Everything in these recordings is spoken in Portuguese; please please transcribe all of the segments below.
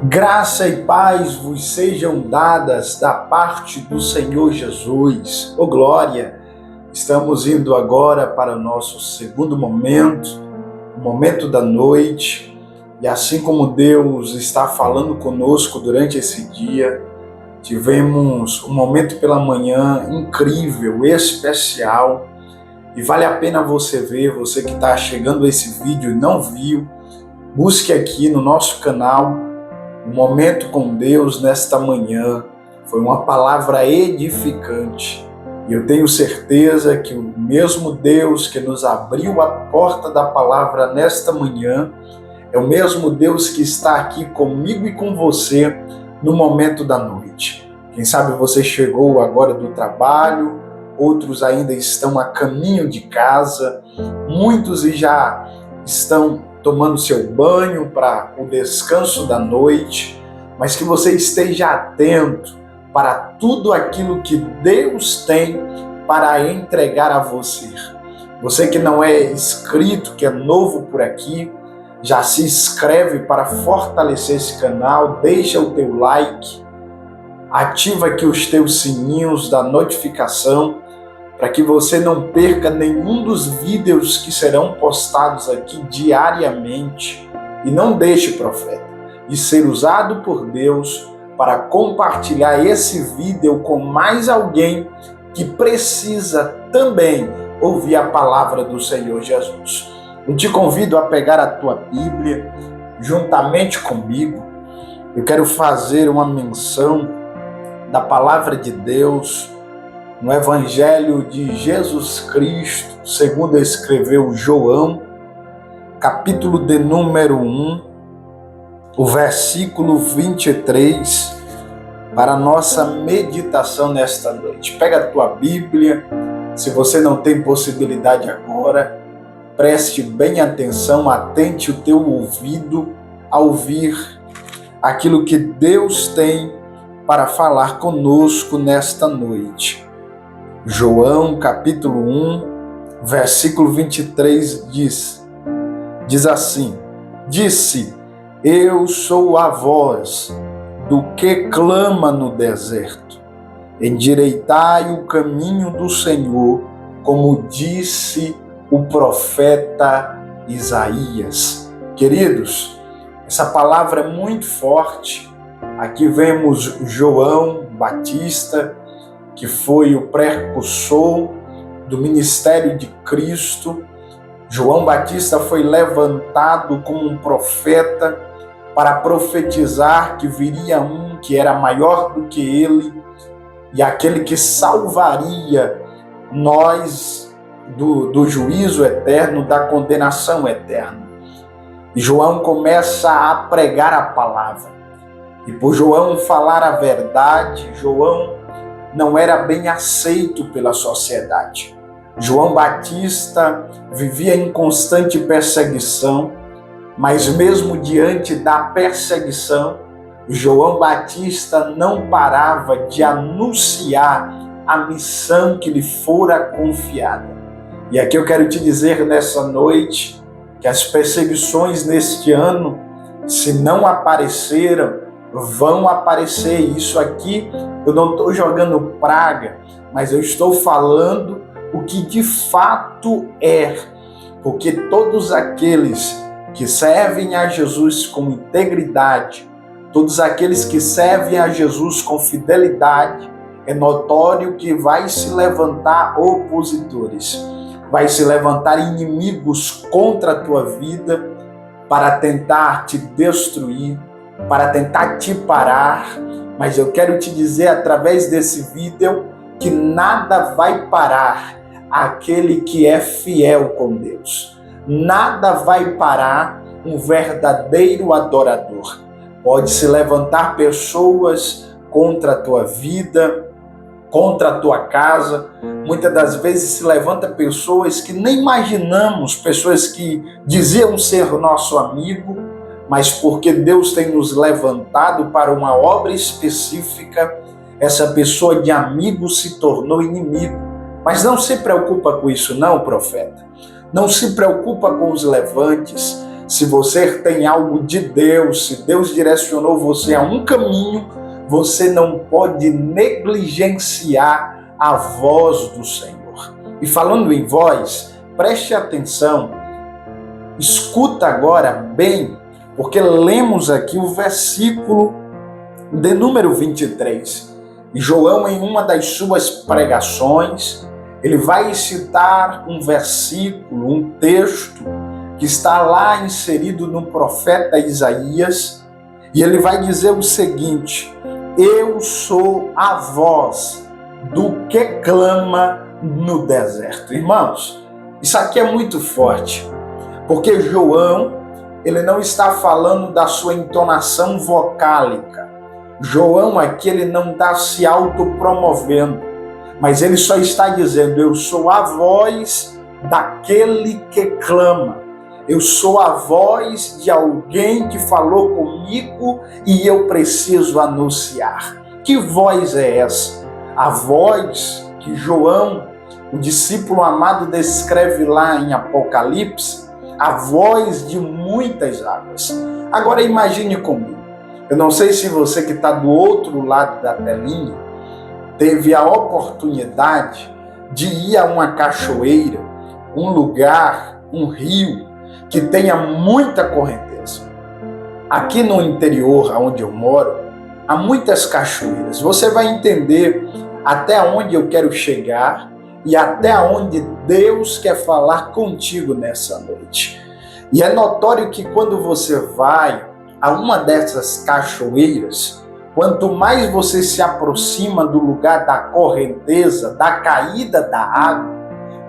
Graça e paz vos sejam dadas da parte do Senhor Jesus. Ô glória! Estamos indo agora para o nosso segundo momento, o momento da noite. E assim como Deus está falando conosco durante esse dia, tivemos um momento pela manhã incrível, especial. E vale a pena você ver, você que está chegando a esse vídeo e não viu, busque aqui no nosso canal o Momento com Deus nesta manhã. Foi uma palavra edificante. E eu tenho certeza que o mesmo Deus que nos abriu a porta da palavra nesta manhã é o mesmo Deus que está aqui comigo e com você no momento da noite. Quem sabe você chegou agora do trabalho, outros ainda estão a caminho de casa, muitos já estão tomando seu banho para o descanso da noite, mas que você esteja atento para tudo aquilo que Deus tem para entregar a você. Você que não é inscrito, que é novo por aqui, já se inscreve para fortalecer esse canal, deixa o teu like, ativa aqui os teus sininhos da notificação, para que você não perca nenhum dos vídeos que serão postados aqui diariamente. E não deixe, profeta, de ser usado por Deus para compartilhar esse vídeo com mais alguém que precisa também ouvir a palavra do Senhor Jesus. Eu te convido a pegar a tua Bíblia juntamente comigo. Eu quero fazer uma menção da palavra de Deus no Evangelho de Jesus Cristo, segundo escreveu João, capítulo de número 1, o versículo 23, para a nossa meditação nesta noite. Pega a tua Bíblia, se você não tem possibilidade agora, preste bem atenção, atente o teu ouvido a ouvir aquilo que Deus tem para falar conosco nesta noite. João, capítulo 1, versículo 23 diz assim: Disse, eu sou a voz do que clama no deserto. Endireitai o caminho do Senhor, como disse o profeta Isaías. Queridos, essa palavra é muito forte. Aqui vemos João Batista, que foi o precursor do ministério de Cristo. João Batista foi levantado como um profeta para profetizar que viria um que era maior do que ele e aquele que salvaria nós do juízo eterno, da condenação eterna. E João começa a pregar a palavra. E por João falar a verdade, João não era bem aceito pela sociedade. João Batista vivia em constante perseguição, mas mesmo diante da perseguição, João Batista não parava de anunciar a missão que lhe fora confiada. E aqui eu quero te dizer nessa noite que as perseguições neste ano, se não apareceram, vão aparecer. Isso aqui eu não estou jogando praga, mas eu estou falando o que de fato é, porque todos aqueles que servem a Jesus com integridade, todos aqueles que servem a Jesus com fidelidade, é notório que vai se levantar opositores, vai se levantar inimigos contra a tua vida para tentar te destruir, para tentar te parar, mas eu quero te dizer através desse vídeo que nada vai parar aquele que é fiel com Deus. Nada vai parar um verdadeiro adorador. Pode se levantar pessoas contra a tua vida, contra a tua casa. Muitas das vezes se levanta pessoas que nem imaginamos, pessoas que diziam ser nosso amigo, mas porque Deus tem nos levantado para uma obra específica, essa pessoa de amigo se tornou inimigo. Mas não se preocupa com isso não, profeta. Não se preocupa com os levantes. Se você tem algo de Deus, se Deus direcionou você a um caminho, você não pode negligenciar a voz do Senhor. E falando em voz, preste atenção, escuta agora bem, porque lemos aqui o versículo de número 23. João, em uma das suas pregações, ele vai citar um versículo, um texto que está lá inserido no profeta Isaías, e ele vai dizer o seguinte: eu sou a voz do que clama no deserto. Irmãos, isso aqui é muito forte, porque João, ele não está falando da sua entonação vocálica. João aqui, ele não está se autopromovendo, mas ele só está dizendo: eu sou a voz daquele que clama. Eu sou a voz de alguém que falou comigo e eu preciso anunciar. Que voz é essa? A voz que João, o discípulo amado, descreve lá em Apocalipse, a voz de muitas águas. Agora imagine comigo. Eu não sei se você que está do outro lado da telinha teve a oportunidade de ir a uma cachoeira, um lugar, um rio, que tenha muita correnteza. Aqui no interior, onde eu moro, há muitas cachoeiras. Você vai entender até onde eu quero chegar e até onde Deus quer falar contigo nessa noite. E é notório que quando você vai a uma dessas cachoeiras, quanto mais você se aproxima do lugar da correnteza, da caída da água,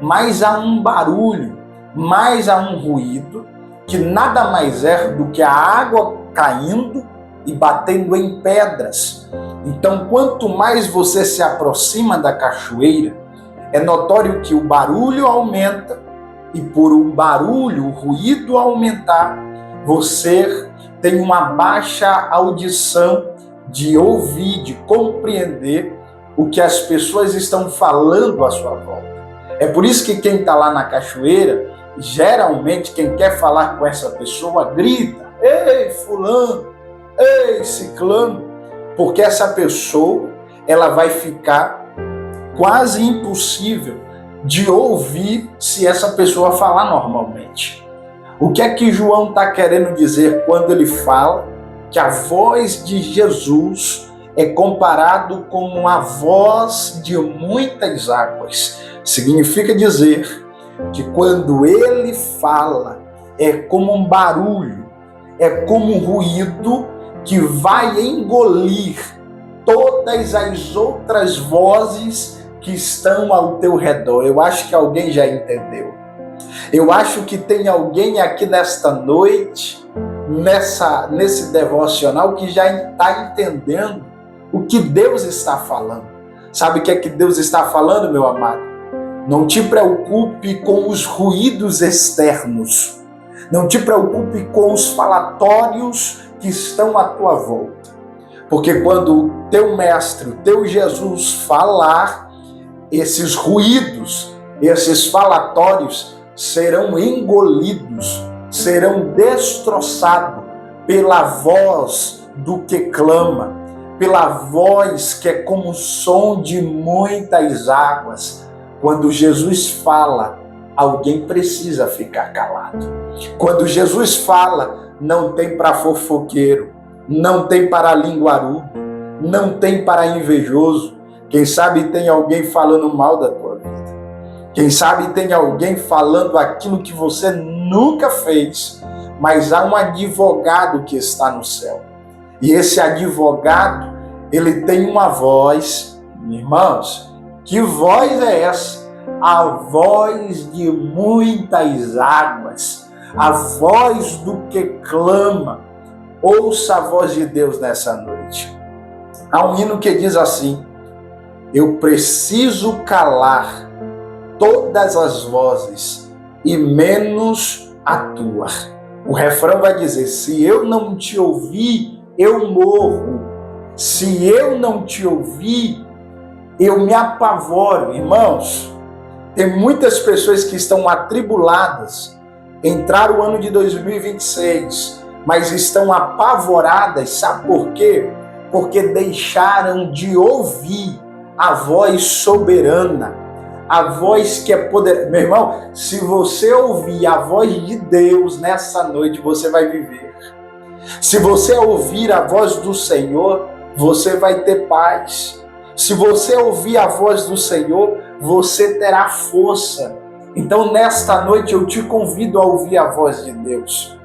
mais há um barulho, mais há um ruído, que nada mais é do que a água caindo e batendo em pedras. Então, quanto mais você se aproxima da cachoeira, é notório que o barulho aumenta, e por um barulho, o ruído aumentar, você tem uma baixa audição de ouvir, de compreender o que as pessoas estão falando à sua volta. É por isso que quem está lá na cachoeira, geralmente quem quer falar com essa pessoa grita: ei, fulano, ei, ciclano, porque essa pessoa, ela vai ficar quase impossível de ouvir se essa pessoa falar normalmente. O que é que João está querendo dizer quando ele fala que a voz de Jesus é comparado com a voz de muitas águas? Significa dizer que quando ele fala, é como um barulho, é como um ruído que vai engolir todas as outras vozes que estão ao teu redor. Eu acho que alguém já entendeu. Eu acho que tem alguém aqui nesta noite, nesse devocional, que já está entendendo o que Deus está falando. Sabe o que é que Deus está falando, meu amado? Não te preocupe com os ruídos externos. Não te preocupe com os falatórios que estão à tua volta. Porque quando o teu mestre, o teu Jesus falar, esses ruídos, esses falatórios serão engolidos, serão destroçados pela voz do que clama, pela voz que é como o som de muitas águas. Quando Jesus fala, alguém precisa ficar calado. Quando Jesus fala, não tem para fofoqueiro, não tem para linguarudo, não tem para invejoso. Quem sabe tem alguém falando mal da tua vida. Quem sabe tem alguém falando aquilo que você nunca fez, mas há um advogado que está no céu. E esse advogado, ele tem uma voz, irmãos. Que voz é essa? A voz de muitas águas, a voz do que clama. Ouça a voz de Deus nessa noite. Há um hino que diz assim: eu preciso calar todas as vozes e menos a tua. O refrão vai dizer: se eu não te ouvir, eu morro. Se eu não te ouvir, eu me apavoro. Irmãos, tem muitas pessoas que estão atribuladas entrar o ano de 2026, mas estão apavoradas, sabe por quê? Porque deixaram de ouvir a voz soberana, a voz que é poderosa. Meu irmão, se você ouvir a voz de Deus nessa noite, você vai viver. Se você ouvir a voz do Senhor, você vai ter paz. Se você ouvir a voz do Senhor, você terá força. Então, nesta noite, eu te convido a ouvir a voz de Deus.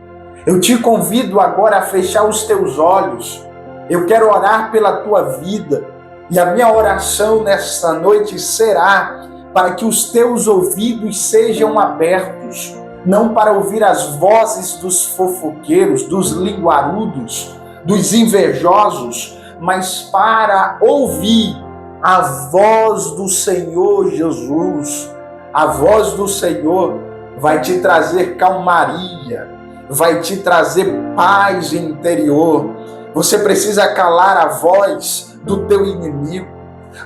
Eu te convido agora a fechar os teus olhos. Eu quero orar pela tua vida. E a minha oração nesta noite será para que os teus ouvidos sejam abertos, não para ouvir as vozes dos fofoqueiros, dos linguarudos, dos invejosos, mas para ouvir a voz do Senhor Jesus. A voz do Senhor vai te trazer calmaria, vai te trazer paz interior. Você precisa calar a voz do teu inimigo.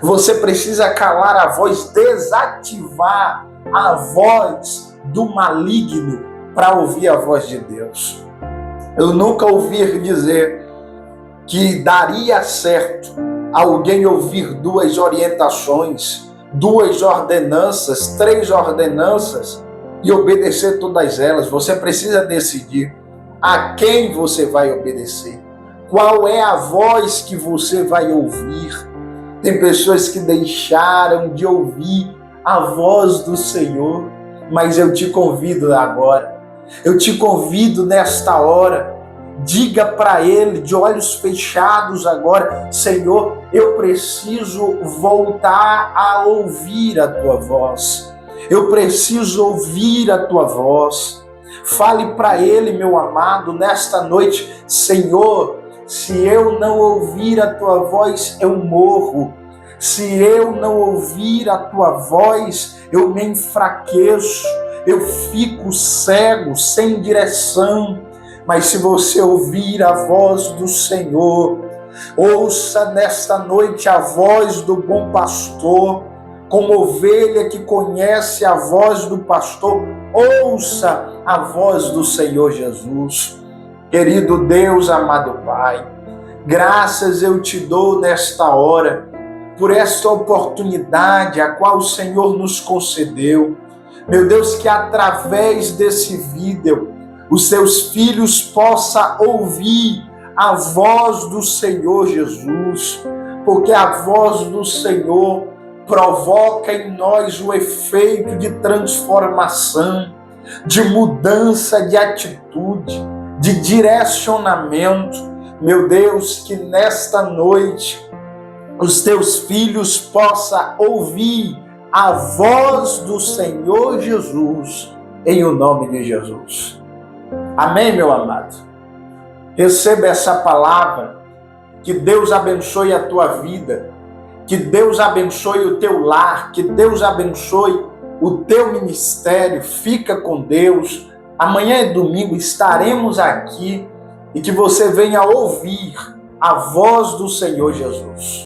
Você precisa calar a voz, desativar a voz do maligno para ouvir a voz de Deus. Eu nunca ouvi dizer que daria certo alguém ouvir duas orientações, duas ordenanças, três ordenanças e obedecer todas elas. Você precisa decidir a quem você vai obedecer. Qual é a voz que você vai ouvir? Tem pessoas que deixaram de ouvir a voz do Senhor, mas eu te convido agora, eu te convido nesta hora, diga para Ele de olhos fechados agora: Senhor, eu preciso voltar a ouvir a Tua voz, eu preciso ouvir a Tua voz. Fale para Ele, meu amado, nesta noite: Senhor, se eu não ouvir a Tua voz, eu morro. Se eu não ouvir a Tua voz, eu me enfraqueço, eu fico cego, sem direção. Mas se você ouvir a voz do Senhor, ouça nesta noite a voz do bom pastor, como ovelha que conhece a voz do pastor, ouça a voz do Senhor Jesus. Querido Deus, amado Pai, graças eu te dou nesta hora, por esta oportunidade a qual o Senhor nos concedeu. Meu Deus, que através desse vídeo, os seus filhos possam ouvir a voz do Senhor Jesus, porque a voz do Senhor provoca em nós o efeito de transformação, de mudança de atitude, de direcionamento. Meu Deus, que nesta noite os teus filhos possam ouvir a voz do Senhor Jesus, em o nome de Jesus. Amém, meu amado? Receba essa palavra, que Deus abençoe a tua vida, que Deus abençoe o teu lar, que Deus abençoe o teu ministério. Fica com Deus. Amanhã é domingo, estaremos aqui, e que você venha ouvir a voz do Senhor Jesus.